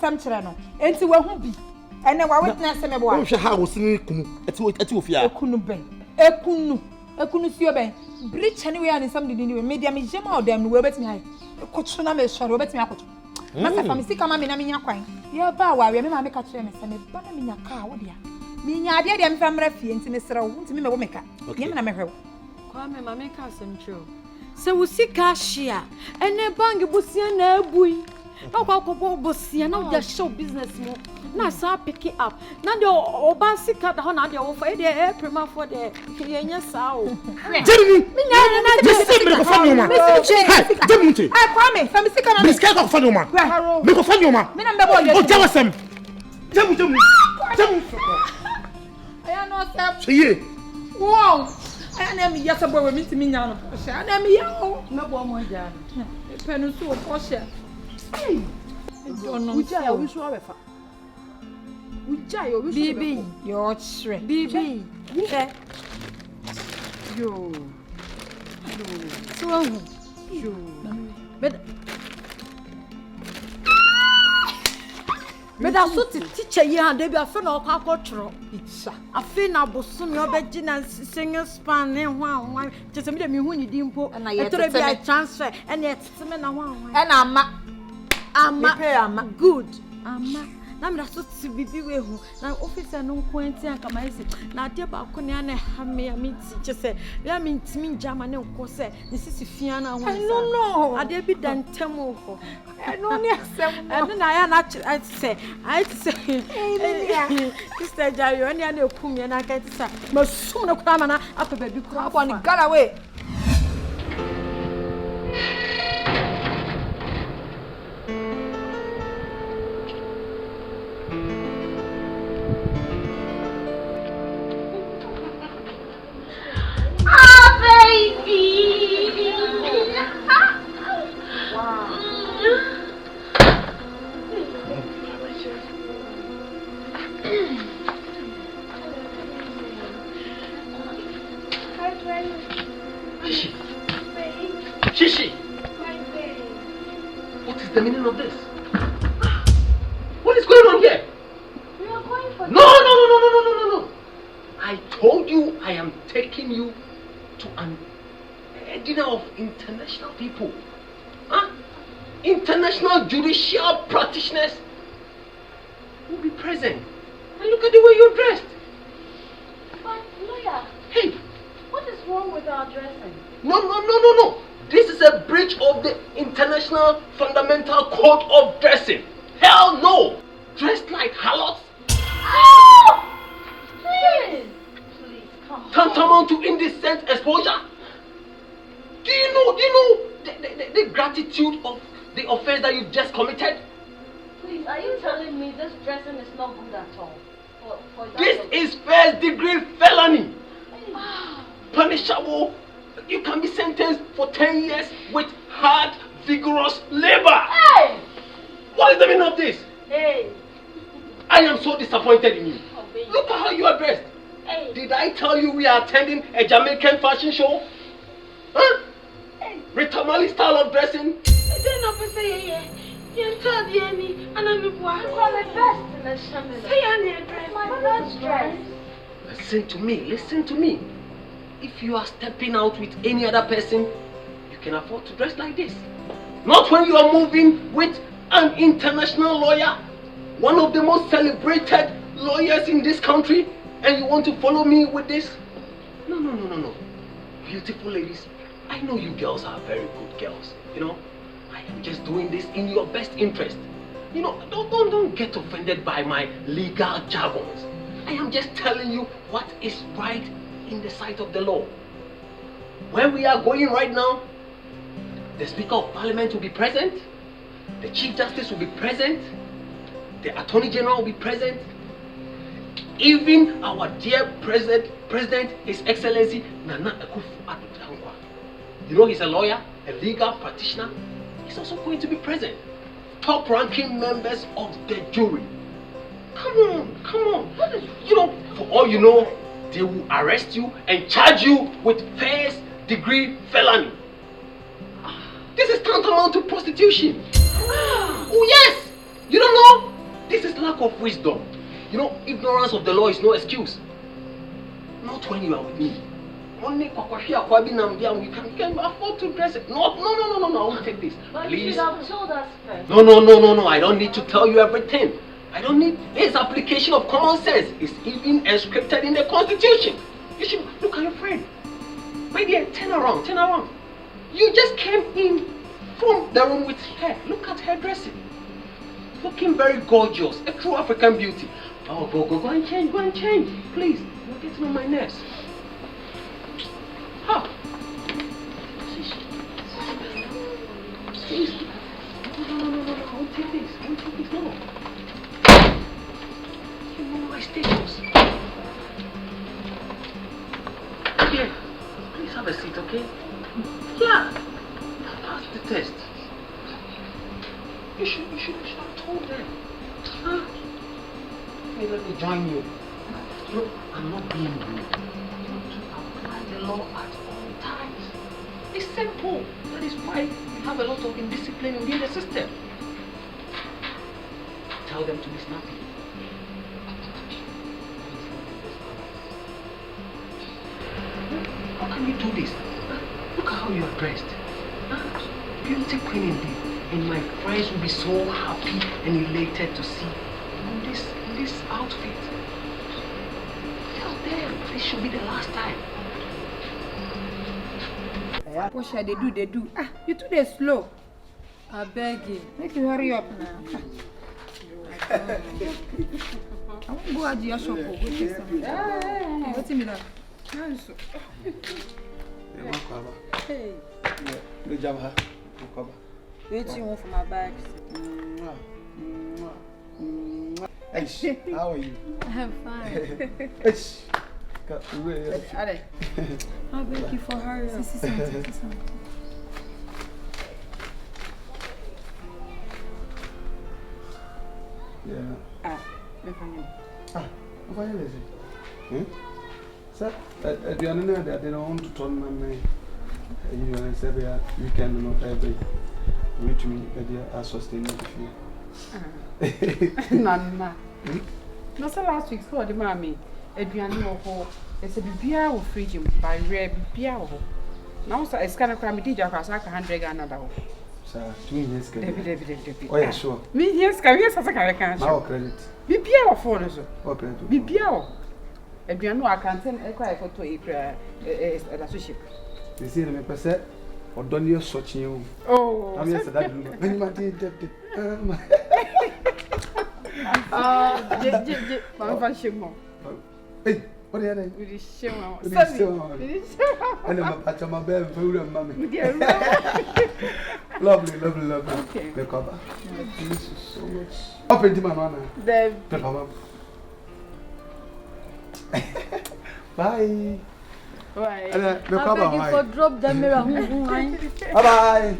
some channel. And to where who be. And then I witness them about. I'm sure how was in Kunu at Ethiopia. Ekunu si oben bridge anywhere and somebody didn't media me jema them we bet me high kochuna me sure we bet me akoto masa fa me sika ma me na me nya kwan ye ba wa we me ma me ka kire me se me ba na me nya ka wo dia me nya ade de me fa mra fie nti me sere wo nti me wo me ka ye me na me hwew kwa me ma me ka asem tro se wo sika hia ene bank busia na abui na kwa ko busia na wo show business mo na sa pick it up na de oba sika da ho na de wo fa de e prima for de yenya sa o Jeremy me nya na de me ko fa nyoma Jeremy kwa me fa me sika na me sika ko fa nyoma me ko fa nyoma me na me bo ye o jawasem Jeremy aya no sap ye wow aya na me yasa bo we mi timi nya no posha aya na me ya o me bo mo ja penu so posha Uja ya wisho abefa. Uja ya wisho Bibi, yo chre. Bibi. Yo. So yo. Beda so teacher yi ha de bi afa na okwa akotro. Itsa. Afa na boso me obeji na senior span ne ho anwan. Tese me de me hu ni di mpo. Etoro bi a transfer ene eteme na ho anwan. Ena Ama good. Ama na me so ti bibi we hu na officer no kwenti anka ma isi na ade ba ko ne ana ha me ya mi ti che ya mi ntimi njama ne nko se ne sisi fia na ho sa no ade bi dantem ho no ne asem no na ya na say sister Jari oni ana ekum ye na ka ti sa masum no kura ma na apa ba bi kura abon galawe Shishi! What is the meaning of this? What is going on here? We are going for No. I told you I am taking you to a dinner of international people. Huh? International judicial practitioners will be present. And look at the way you're dressed. But lawyer, Hey! what is wrong with our dressing? No. This is a breach of the International Fundamental Code of Dressing. Hell no! Dressed like harlots. Oh! Please, come on. Tantamount to indecent exposure. Do you know the gratitude of the offense that you've just committed? Please, are you telling me this dressing is not good at all? This is first degree felony. Punishable. You can be sentenced for 10 years with hard, vigorous labor. Hey! What is the meaning of this? Hey! I am so disappointed in you. Oh, baby. Look at how you are dressed. Hey! Did I tell you we are attending a Jamaican fashion show? Huh? Hey! Rita Mali style of dressing? I don't know if you're told Yanni, and I'm a boy. I'm my best in the shaman. Say, I need a dress. My best dress. Listen to me. If you are stepping out with any other person, you can afford to dress like this. Not when you are moving with an international lawyer, one of the most celebrated lawyers in this country, and you want to follow me with this? No. Beautiful ladies, I know you girls are very good girls, you know. I am just doing this in your best interest. You know, don't get offended by my legal jargons. I am just telling you what is right in the sight of the law. Where we are going right now, the Speaker of Parliament will be present, the Chief Justice will be present, the Attorney General will be present, even our dear President, His Excellency Nana Akufo-Addo. You know, he's a lawyer, a legal practitioner. He's also going to be present. Top-ranking members of the jury. Come on. You know, for all you know, they will arrest you and charge you with first-degree felony. This is tantamount to prostitution. Oh yes! You don't know? This is lack of wisdom. You know, ignorance of the law is no excuse. Not when you are with me. Only you can afford to dress it. No, I won't take this. But Please. you should have told us first. No. I don't need to tell you everything. I don't need this application of common sense. It's even scripted in the Constitution. You should look at your friend. My dear, turn around. You just came in from the room with hair. Look at her dressing. Looking very gorgeous. A true African beauty. Oh, go and change. Please. You're getting on my nerves. Huh. Please. No. I won't take this. No. You know my status. Okay. Please have a seat, okay? Yeah. Pass the test. You should have told them. Huh? Hey, let me join you. No, I'm not being rude. You have to apply the law at all times. It's simple. That is why we have a lot of indiscipline within the system. Tell them to be snappy. How can you do this? Look at how you are dressed. Beauty queen indeed. And my friends will be so happy and elated to see you in this outfit. Tell them this should be the last time. What shall they do? You too they slow. I beg you. Make you hurry up now. I won't go AGYA shop or go take something. Hey, what's in that? Hey. Good job, huh? What you want for my bags? Hey, how are you? I'm fine. Hey. I beg you for hurry up. Yeah. Why is it? Sir, at the end of the day, they don't want to turn my name. You say we can not every reach me that they are sustainable. Nana. No, so last week's called the mammy. Adrian, it's a beer or fridge by rare beer. Now, sir, it's kind of crammy. Did you have 100 another? Sir, 2 years. David. Oh, yeah, sure. Me, yes, can you say I can't? Now, credit. Be beer or phone, sir. Okay, Be beer. Adrian, I can't send a cry for 2 acre associate. You see, the person or don't you search you? Oh, I'm yes, that when you hey, what are you doing? And I'm a patch on my bed and food and mommy. Lovely. Okay. The cover. Thank you so much. Up into my mama. The bye. Bye. I beg you for drop the mirror.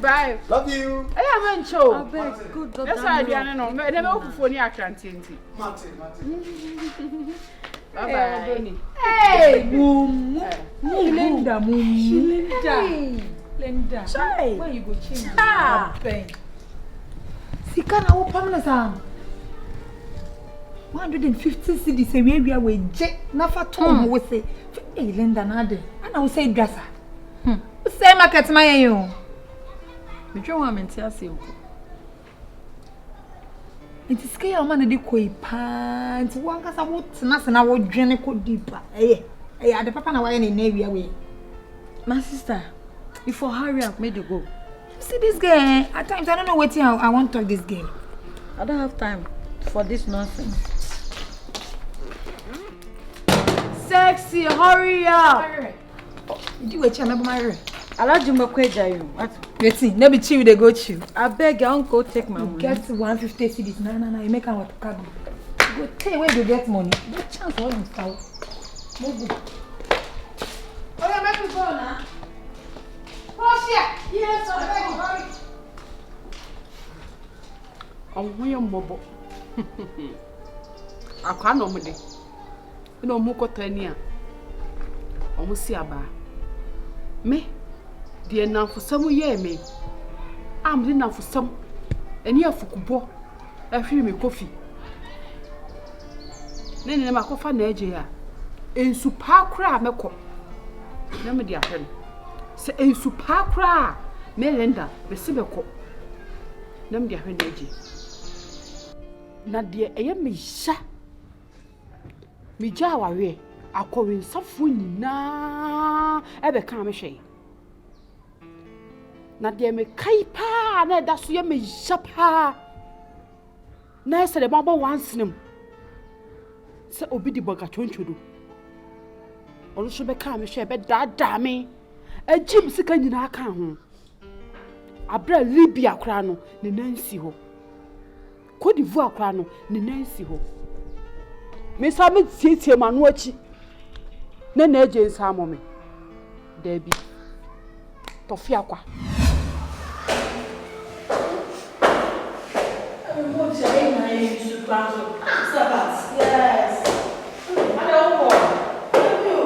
Bye. Love you. I haven't show. I beg good God. That's why I don't know. Never for any accounting. Martin. Bye. Hey, Linda. Hey. Where you go change? Sika na wo pam na sam. 150 cedis say we je na fa ton wo say. Hey, Linda na de. Ana wo say dwasa. Wo say market man yen yo. Me twa wa menti ase o. It is kaya man dey koi pa. Nti wo ankasa wo tena se na wo dwene ko dipa. Ade papa na wa ye na ewia we. My sister, if you hurry up, make you go. You see this girl, at times I don't know what I want to talk this game. I don't have time for this nonsense. Sexy, hurry up! Did you wait? I'm my room. I like you, Makweja. What? Waiting, let me chill, they go chill. I beg your uncle take my money. Get 150 cedis. No, you make them what to carry. Go tell where you get money. No chance all you sell. Move. Oh, yeah, make me go now. Yes, hurry. I'm your mobile. I can't know me. No more cotania. Almost see about me. Dear now for some year, me. I'm enough for some. And here for Kubo. I feel me coffee. ne makofa na AGYA ensu pa kra mekọ na me dia hwe no se ensu pa kra Melinda be se bekọ na me dia hwe na AGYA na de eye me hya me gya wawe akọwe nsafo nyina ebe kan me hwe na de me kai pa na da so ye me hya pa na se de baba wansinem se obi di boga chonchodo onu so be kan me hwe be dada me ajim sika nyina aka ho abra Libya kra no ne nansi ho Côte d'Ivoire kra no ne nansi ho me sa me tietie ma no achi na na AGYA amo me Debbie Tofia kwa Yes. I don't want. Thank you.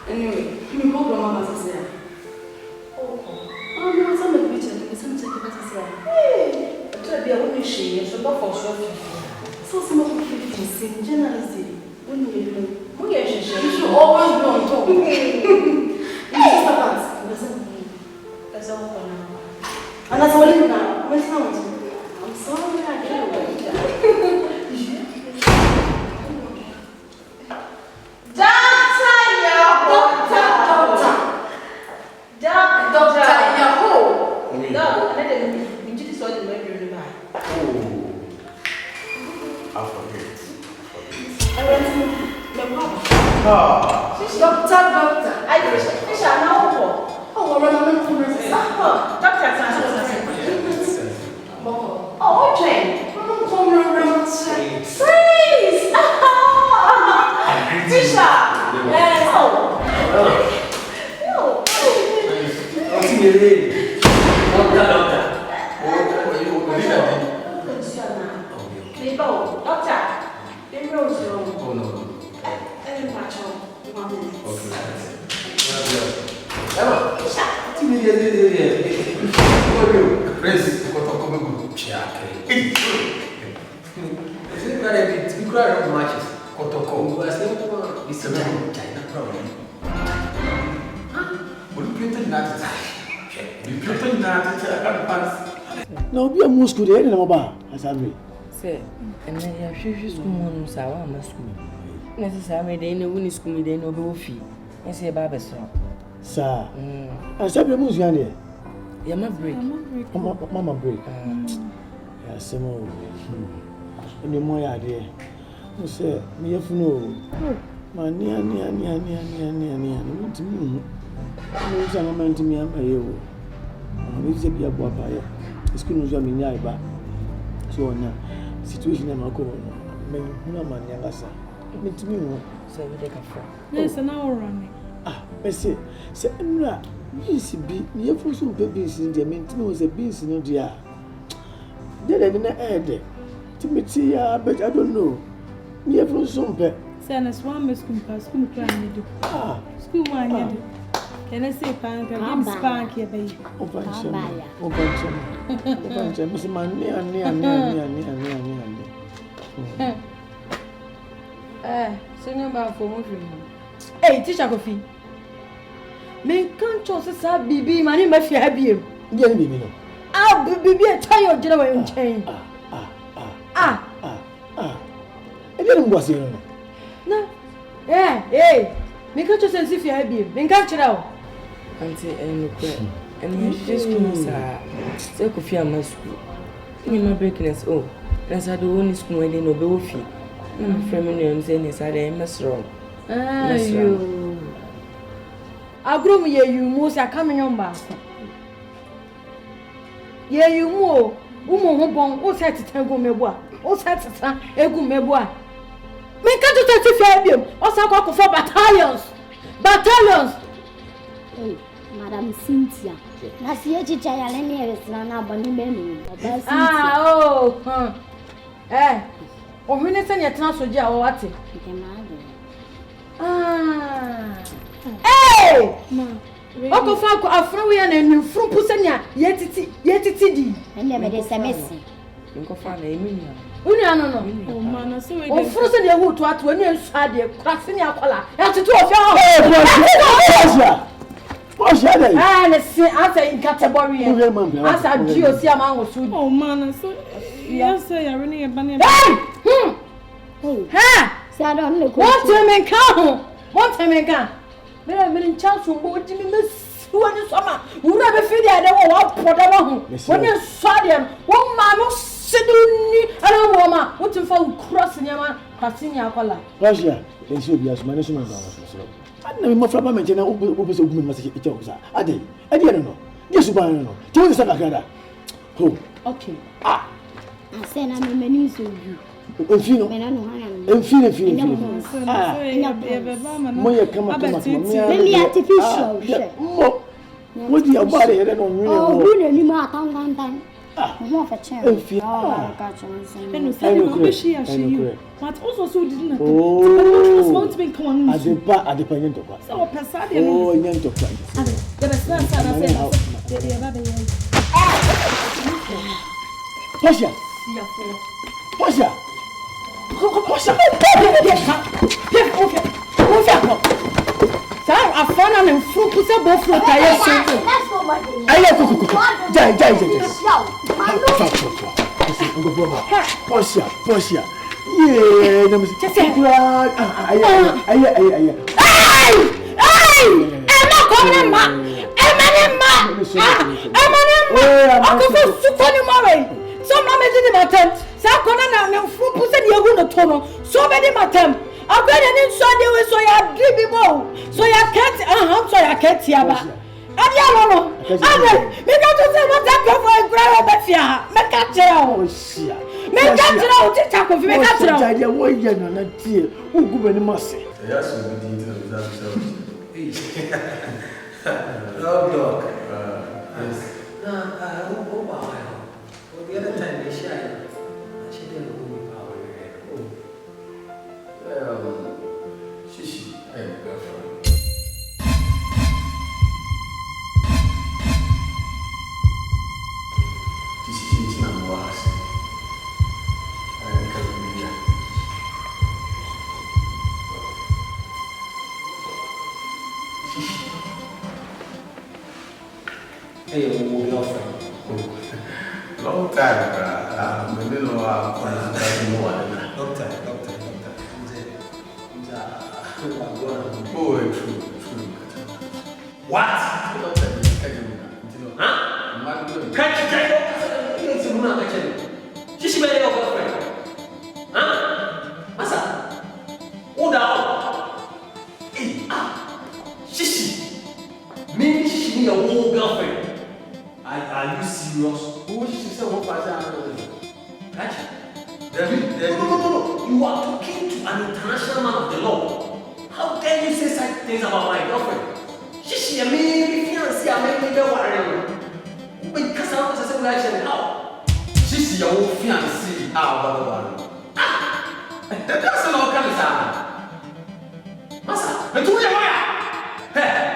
Anyway, me go to mama say. Oh, no, some of the pictures, some check it say. Hey, to be a woman she, so go for sure. So some of the 50 journalism. When you should always be on top. That's all for now. And that's all you now. I'm sorry, I can't wait. Doctor, Yahoo! No, and then we just saw the memory by. I forget. I went to my papa. She's doctor. I fish are now. Oh, we're running from the oh, train. Freeze! Fisher! Yes. Oh. No, be a Moscow there in a mobile, as I read. Say, and then you have school on Sawa school. Necessarily, they know when school, they know no fee. And say, Baba, sir. Sir, I said, the most young. Yama break. Mama break. Yeah, some more. Any more idea? You say, me if no. Man, near. No, I'm meant to me, I'm a you. We say, be a boy. The school was young in Yaiba. So, now, situation I'm going. No man, Yagasa. Meant to me, so we take a phone. Yes, an hour running. Ah, I say, Emra, you see, be a full babies in the meant to me was a beans in India. Then I didn't add Timothy, but I don't know. Me a full some pet. Send us one miss school crying. Ah, school one. Can I say, Pank, I'm spank here, baby. Oh, Miss Mania, Sing about for moving. Hey, teacher coffee. Me can't choose a baby, my name is Fabian. Get me. I'll be a child general chain. I didn't was here. No, hey, me can't choose if you have been. Me can't you know. Auntie, and you just come, sir. Say, coffee at my school. You know, breaking us. Oh, that's how the only school when they know the fee. I'm feminine saying it's a mess wrong. You. I grow me, you most are coming on back. Yeah, you more. Woman, what's that to tell me what? What's that to tell me what? Me can't you take Fabian or some for battalions. Hey, Madam Cynthia. Na si echi chaya leni eresina na bani menu. Oh, when it's in your transfer, what? Hey! Oko fa ko afro we na enu fru pusanya yetiti di. Ende me de semesi. Nko fa na emi nia. Unu no. Oh man, so we. O fru se de hu to ato enu ensu ade krase ni akola. Ya tutu o fi ho. Poxa daí. Ah, na se asa in category. Asa di o si ama wo su. Oh man, so yes, I really a banana. Hey! Ha! Se adon le ko. What time and can? Me chance wo di me suwa ni soma. Wura be fi dia de wo poda wo ho. Wo ni swade wo ma no seduni ara wo ma wo ti fa cross nyama kwase ni akola. Poxa, tem se obi asuma ne so na so. Na me mofra ba me jena wo be so gumi ma se e o sa. Ade no. Yesu ba no. Ti wo se kakada. Ho. Okay. Ah. Ase na me meni so you. Enfino. Enfino. Ah. Moye kama. Really artificial. Mo. Wo di agba de no nwene wo. Oh, bu na ni ma tan. Ah. Mo fa chen. Enfino. Ka chen. And say no she you. But also so didn't. Oh. Want to be come on. Adepa nyento kwa. So pesa de no. Oh, nyento kwa. The best Poxa. Sai afana na fru ku se bo fru ta yesu. Ayo kuku. Jai. Poxa. Yeah, na misi. Kura. Ay. Ema ko ma. Ako fo sukoni mare. So mama did my tent. Sa kona na fru pu se de egu no to no. So be de matem. Agwede ni so de we so ya dribi bo. So ya ket so ya ket ya ba. Adi alo. Ade, me ka to se mo ta ko fo grara be fia. Me ka kire o. Poxa. Me ka kire o ti ta ko fi me ka kire o. Poxa, wo ye no na tie. Ugu be ni mase. Yes, we did it without ourselves. Dog. Yes. The other time they shared, she didn't know me power. Shishi, hey, girlfriend. This is not was. I can't believe it. Hey, your girlfriend. Long time, we didn't know how to Long time. Oh, true. What? Huh? Can't you tell me? It's a woman. She's your girlfriend. Huh? Masa? Who down? Hey, Shishi. Maybe she need a whole girlfriend. Are you serious? Who she said what was that? No. You are talking to an international man of the law. How can you say such things about my girlfriend? She maybe fiancé, maybe worried. Because I was a reaction. How? She's your old fiancé. That's not kind of sound. Masa, the two of you. Hey.